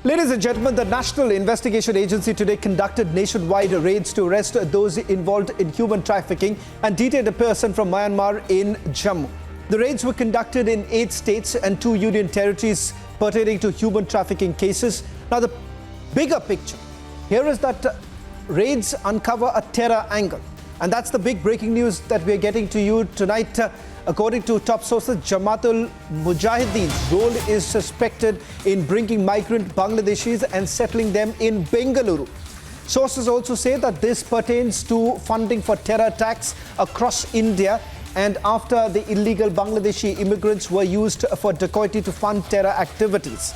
Ladies and gentlemen, the National Investigation Agency today conducted nationwide raids to arrest those involved in human trafficking and detained a person from Myanmar in Jammu. The raids were conducted in 8 states and 2 union territories pertaining to human trafficking cases. Now, the bigger picture here is that raids uncover a terror angle. And that's the big breaking news that we are getting to you tonight. According to top sources, Jamaat-ul-Mujahideen's role is suspected in bringing migrant Bangladeshis and settling them in Bengaluru. Sources also say that this pertains to funding for terror attacks across India and after the illegal Bangladeshi immigrants were used for dacoity to fund terror activities.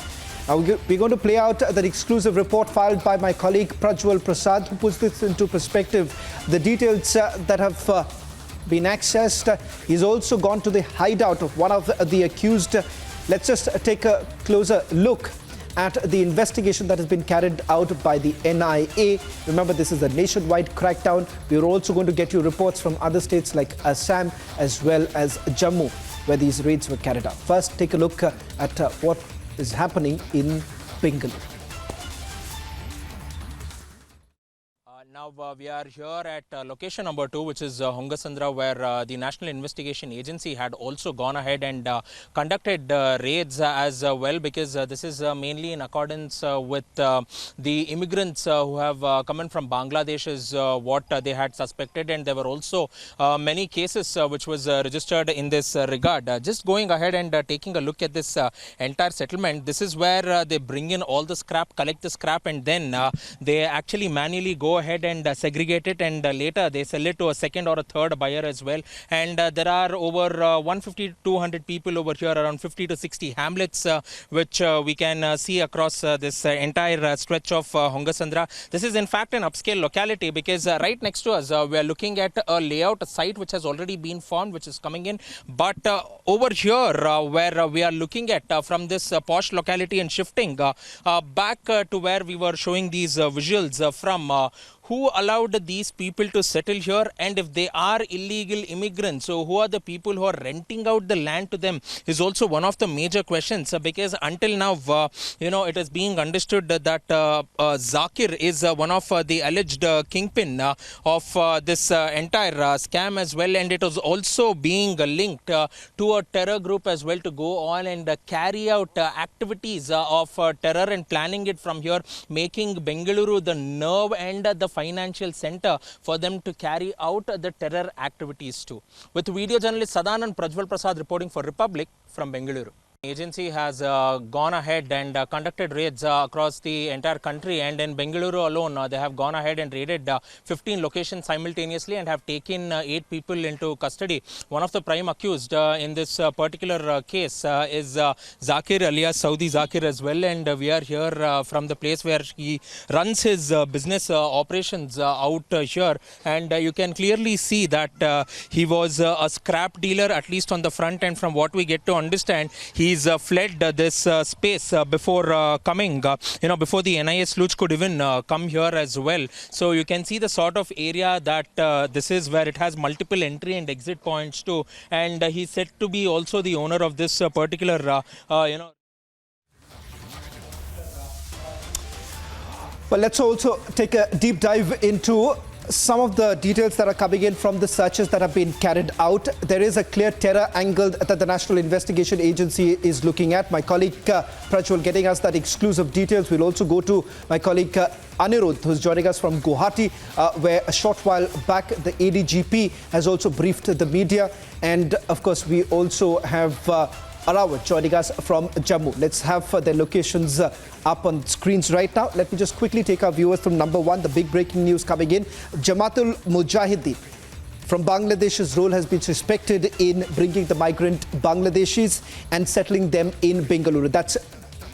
Now, we're going to play out that exclusive report filed by my colleague Prajwal Prasad, who puts this into perspective. The details that have been accessed. He's also gone to the hideout of one of the accused. Let's just take a closer look at the investigation that has been carried out by the NIA. Remember, this is a nationwide crackdown. We're also going to get you reports from other states like Assam as well as Jammu, where these raids were carried out. First, take a look at what is happening in Bengaluru. Now we are here at location number 2, which is Hongasandra, where the National Investigation Agency had also gone ahead and conducted raids as well, because this is mainly in accordance with the immigrants who have come in from Bangladesh is what they had suspected, and there were also many cases which was registered in this regard. Just going ahead and taking a look at this entire settlement, this is where they bring in all the scrap, collect the scrap, and then they actually manually go ahead and segregate it, and later they sell it to a second or a third buyer as well. And there are over 150 to 200 people over here, around 50 to 60 hamlets which we can see across this entire stretch of Hongasandra. This is in fact an upscale locality, because right next to us we are looking at a layout, a site which has already been formed, which is coming in. But over here where we are looking at from this posh locality and shifting back to where we were showing these visuals from, who allowed these people to settle here, and if they are illegal immigrants, so who are the people who are renting out the land to them, is also one of the major questions, because until now, it is being understood that Zakir is one of the alleged kingpin of this entire scam as well, and it was also being linked to a terror group as well to go on and carry out activities of terror and planning it from here, making Bengaluru the nerve and the financial center for them to carry out the terror activities too. With video journalist Sadan and Prajwal Prasad reporting for Republic from Bengaluru. The agency has gone ahead and conducted raids across the entire country, and in Bengaluru alone they have gone ahead and raided 15 locations simultaneously and have taken 8 people into custody. One of the prime accused in this particular case is Zakir alias Saudi Zakir as well, and we are here from the place where he runs his business operations out here, and you can clearly see that he was a scrap dealer, at least on the front end. From what we get to understand, he's fled this space before coming, before the NIA sleuths could even come here as well. So you can see the sort of area that this is, where it has multiple entry and exit points too. And he's said to be also the owner of this particular, Well, let's also take a deep dive into some of the details that are coming in from the searches that have been carried out. There is a clear terror angle that the National Investigation Agency is looking at. My colleague Prajwal getting us that exclusive details. We'll also go to my colleague Anirudh, who's joining us from Guwahati, where a short while back the ADGP has also briefed the media. And of course, we also have Arawat joining us from Jammu. Let's have their locations up on screens right now. Let me just quickly take our viewers from number 1, the big breaking news coming in. Jamaat-ul-Mujahideen from Bangladesh's role has been suspected in bringing the migrant Bangladeshis and settling them in Bengaluru. That's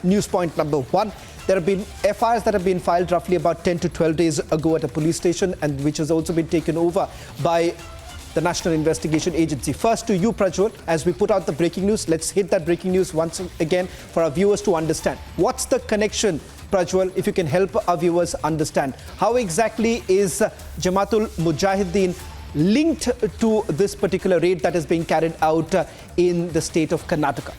news point number 1. There have been FIRs that have been filed roughly about 10 to 12 days ago at a police station, and which has also been taken over by the National Investigation Agency. First to you, Prajwal, as we put out the breaking news. Let's hit that breaking news once again for our viewers to understand. What's the connection, Prajwal, if you can help our viewers understand? How exactly is Jamaat-ul-Mujahideen linked to this particular raid that is being carried out in the state of Karnataka?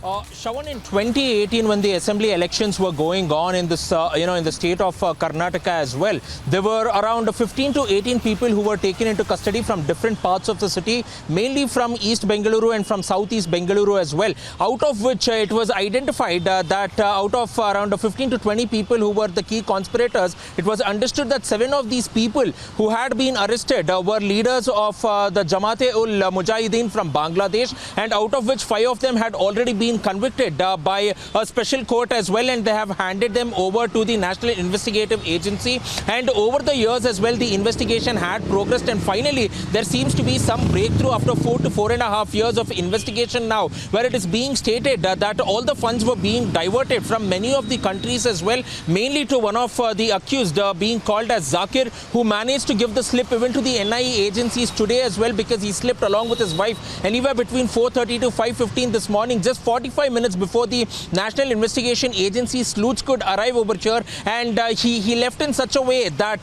Shravan, in 2018, when the assembly elections were going on in this, in the state of Karnataka as well, there were around 15 to 18 people who were taken into custody from different parts of the city, mainly from East Bengaluru and from Southeast Bengaluru as well. Out of which it was identified that out of around 15 to 20 people who were the key conspirators, it was understood that 7 of these people who had been arrested were leaders of the Jamaat-ul-Mujahideen from Bangladesh, and out of which 5 of them had already been convicted by a special court as well, and they have handed them over to the National Investigative Agency. And over the years as well, the investigation had progressed, and finally there seems to be some breakthrough after 4 to 4.5 years of investigation now, where it is being stated that all the funds were being diverted from many of the countries as well, mainly to one of the accused being called as Zakir, who managed to give the slip even to the NIA agencies today as well, because he slipped along with his wife anywhere between 4:30 to 5:15 this morning, just 45 minutes before the National Investigation Agency sleuths could arrive over here. And he left in such a way that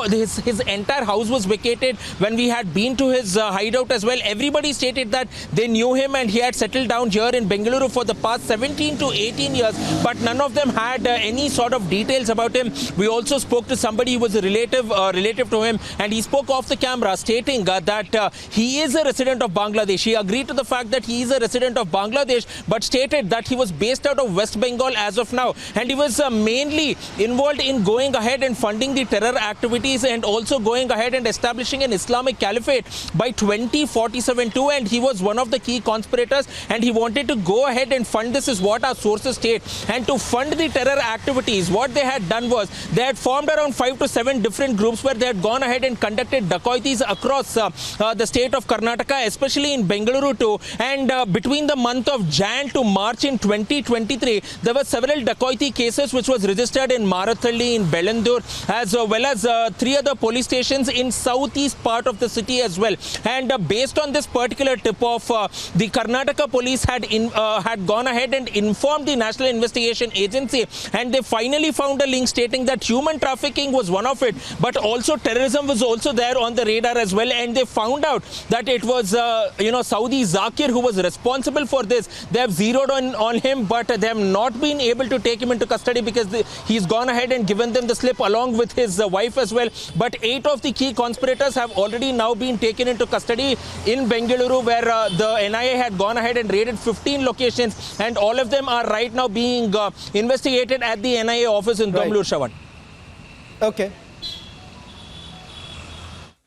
his entire house was vacated. When we had been to his hideout as well, everybody stated that they knew him and he had settled down here in Bengaluru for the past 17 to 18 years, but none of them had any sort of details about him. We also spoke to somebody who was a relative to him, and he spoke off the camera stating that he is a resident of Bangladesh. He agreed to the fact that he is a resident of Bangladesh, but stated that he was based out of West Bengal as of now, and he was mainly involved in going ahead and funding the terror activities and also going ahead and establishing an Islamic caliphate by 2047 too, and he was one of the key conspirators, and he wanted to go ahead and fund this, is what our sources state. And to fund the terror activities, what they had done was they had formed around 5 to 7 different groups where they had gone ahead and conducted dacoities across the state of Karnataka, especially in Bengaluru too. And between the month of Jan to March in 2023, there were several dacoity cases which was registered in Marathalli, in Bengaluru, as well as 3 other police stations in southeast part of the city as well. And based on this particular tip-off, the Karnataka police had gone ahead and informed the National Investigation Agency, and they finally found a link stating that human trafficking was one of it, but also terrorism was also there on the radar as well. And they found out that it was Saudi Zakir who was responsible for this. They have zeroed on him, but they have not been able to take him into custody because he's gone ahead and given them the slip along with his wife as well. But 8 of the key conspirators have already now been taken into custody in Bengaluru, where the NIA had gone ahead and raided 15 locations, and all of them are right now being investigated at the NIA office in Bengaluru, Shravan. Okay.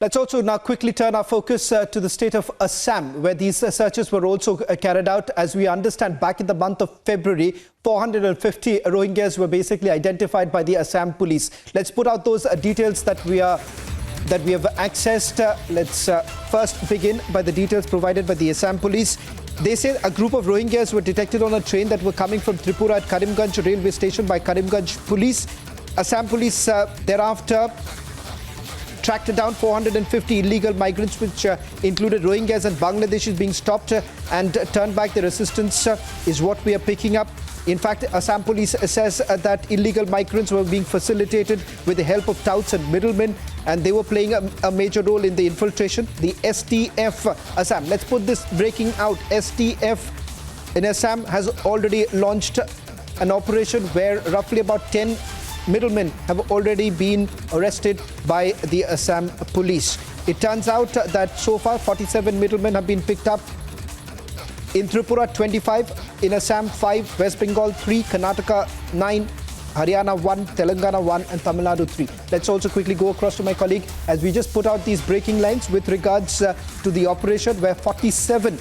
Let's also now quickly turn our focus to the state of Assam, where these searches were also carried out. As we understand, back in the month of February, 450 Rohingyas were basically identified by the Assam police. Let's put out those details that we have accessed. Let's first begin by the details provided by the Assam police. They say a group of Rohingyas were detected on a train that were coming from Tripura at Karimganj railway station by Karimganj police. Assam police thereafter tracked down 450 illegal migrants, which included Rohingyas and Bangladeshis, being stopped and turned back. The resistance is what we are picking up. In fact, Assam police says that illegal migrants were being facilitated with the help of touts and middlemen, and they were playing a major role in the infiltration. The STF Assam, let's put this breaking out. STF in Assam has already launched an operation where roughly about 10 middlemen have already been arrested by the Assam police. It turns out that so far 47 middlemen have been picked up. In Tripura 25, in Assam 5, West Bengal 3, Karnataka 9, Haryana 1, Telangana 1 and Tamil Nadu 3. Let's also quickly go across to my colleague as we just put out these breaking lines with regards to the operation where 47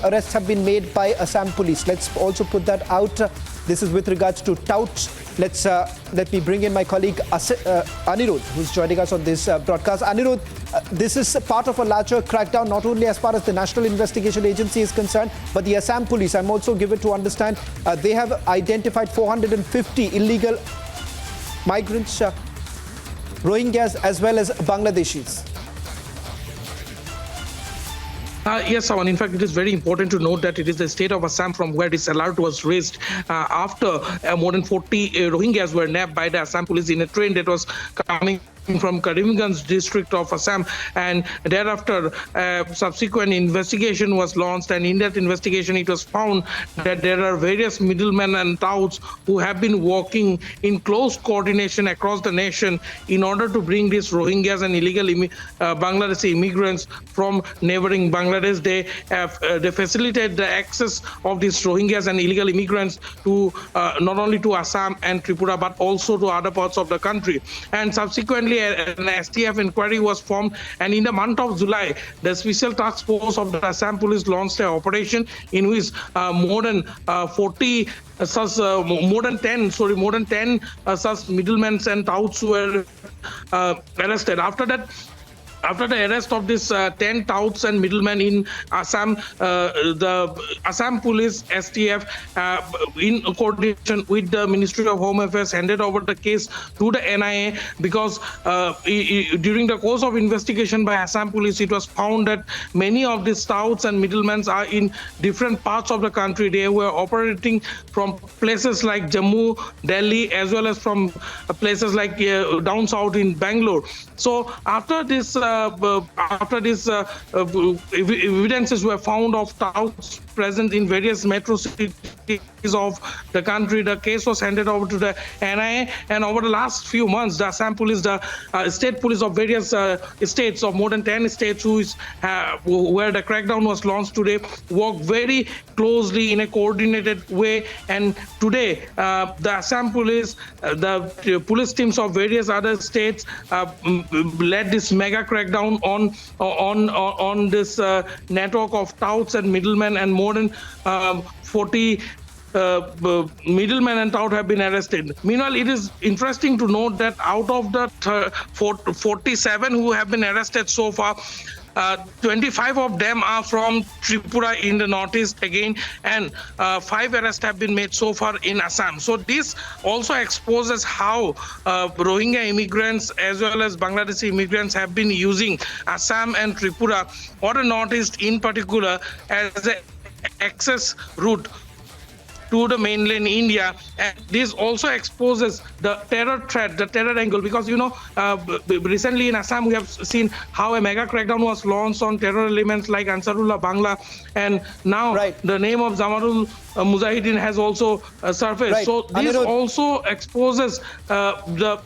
arrests have been made by Assam police. Let's also put that out. This is with regards to touts. Let me bring in my colleague Anirudh, who's joining us on this broadcast. Anirudh, this is part of a larger crackdown, not only as far as the National Investigation Agency is concerned, but the Assam police. I'm also given to understand they have identified 450 illegal migrants, Rohingyas as well as Bangladeshis. Yes, Sawan. In fact, it is very important to note that it is the state of Assam from where this alert was raised after more than 40 Rohingyas were nabbed by the Assam police in a train that was coming from Karimganj district of Assam, and thereafter subsequent investigation was launched, and in that investigation it was found that there are various middlemen and touts who have been working in close coordination across the nation in order to bring these Rohingyas and illegal Bangladeshi immigrants from neighboring Bangladesh. They facilitate the access of these Rohingyas and illegal immigrants to not only to Assam and Tripura but also to other parts of the country. And subsequently an STF inquiry was formed, and in the month of July the Special Task Force of the Assam Police launched an operation in which more than 10 such middlemen and touts were arrested. After the arrest of these 10 touts and middlemen in Assam, the Assam Police STF, in coordination with the Ministry of Home Affairs, handed over the case to the NIA because during the course of investigation by Assam Police, it was found that many of these touts and middlemen are in different parts of the country. They were operating from places like Jammu, Delhi, as well as from places like down south in Bengaluru. So after this evidences were found of touts present in various metro cities of the country, the case was handed over to the NIA, and over the last few months, the Assam Police, the state police of various states, of more than 10 states where the crackdown was launched today, worked very closely in a coordinated way. And today, the Assam Police, the police teams of various other states led this mega crackdown on this network of touts and middlemen, and more than 40 middlemen and tout have been arrested. Meanwhile, it is interesting to note that out of the 47 who have been arrested so far, 25 of them are from Tripura in the northeast again, and 5 arrests have been made so far in Assam. So this also exposes how Rohingya immigrants as well as Bangladeshi immigrants have been using Assam and Tripura, or the northeast in particular, as an access route to the mainland India. And this also exposes the terror threat, the terror angle, because recently in Assam we have seen how a mega crackdown was launched on terror elements like Ansarullah Bangla, and now the name of Jamaat-ul-Mujahideen has also surfaced. So this also exposes the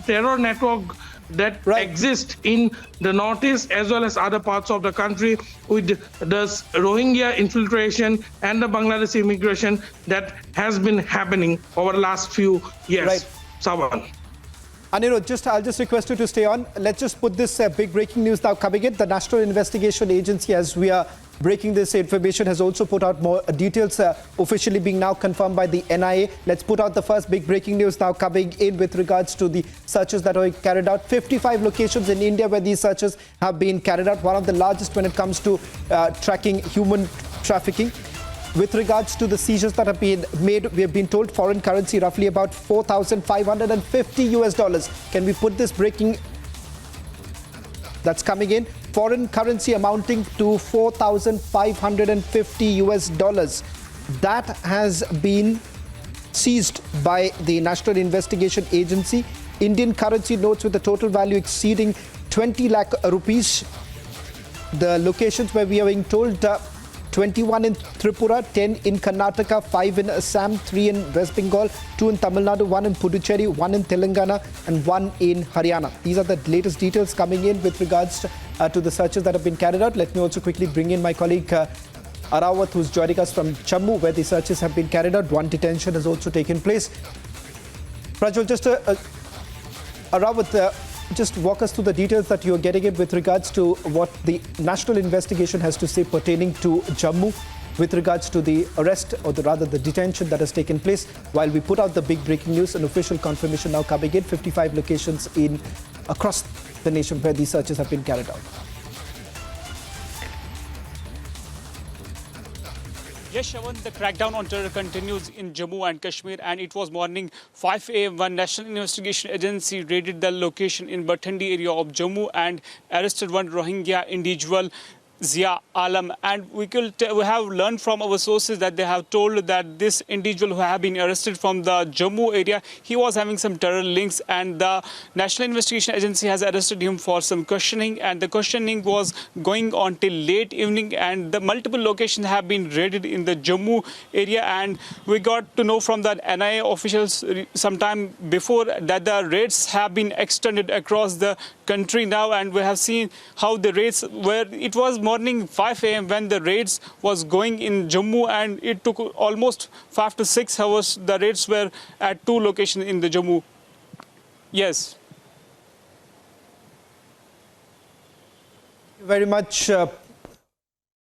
terror network that exists in the northeast as well as other parts of the country, with the Rohingya infiltration and the Bangladeshi immigration that has been happening over the last few years. Sawan. Anirudh, I'll just request you to stay on. Let's just put this big breaking news now coming in. The National Investigation Agency, as we are breaking this information, has also put out more details, officially being now confirmed by the NIA. Let's put out the first big breaking news now coming in with regards to the searches that are carried out. 55 locations in India where these searches have been carried out, one of the largest when it comes to tracking human trafficking. With regards to the seizures that have been made, we have been told foreign currency roughly about $4,550. Can we put this breaking that's coming in? Foreign currency amounting to $4,550. That has been seized by the National Investigation Agency. Indian currency notes with a total value exceeding 20 lakh rupees. The locations where we are being told 21 in Tripura, 10 in Karnataka, 5 in Assam, 3 in West Bengal, 2 in Tamil Nadu, 1 in Puducherry, 1 in Telangana, and 1 in Haryana. These are the latest details coming in with regards to the searches that have been carried out. Let me also quickly bring in my colleague Arawat, who's joining us from Jammu, where the searches have been carried out. One detention has also taken place. Prajwal, Arawat, just walk us through the details that you're getting in with regards to what the national investigation has to say pertaining to Jammu with regards to the arrest, or rather the detention that has taken place. While we put out the big breaking news, an official confirmation now coming in, 55 locations across the nation where these searches have been carried out. Yes, Shawan, the crackdown on terror continues in Jammu and Kashmir, and it was morning 5 a.m. when National Investigation Agency raided the location in Bhattandi area of Jammu and arrested one Rohingya individual Zia Alam, and we have learned from our sources that they have told that this individual who have been arrested from the Jammu area, he was having some terror links, and the National Investigation Agency has arrested him for some questioning, and the questioning was going on till late evening, and the multiple locations have been raided in the Jammu area, and we got to know from the NIA officials sometime before that the raids have been extended across the country now, and we have seen how the raids were. It was morning 5 a.m. when the raids was going in Jammu, and it took almost 5 to 6 hours. The raids were at 2 locations in the Jammu. Yes. Thank you very much,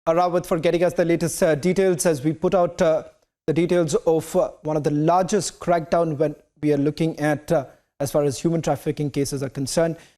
Arawat, for getting us the latest details as we put out the details of one of the largest crackdown when we are looking at as far as human trafficking cases are concerned.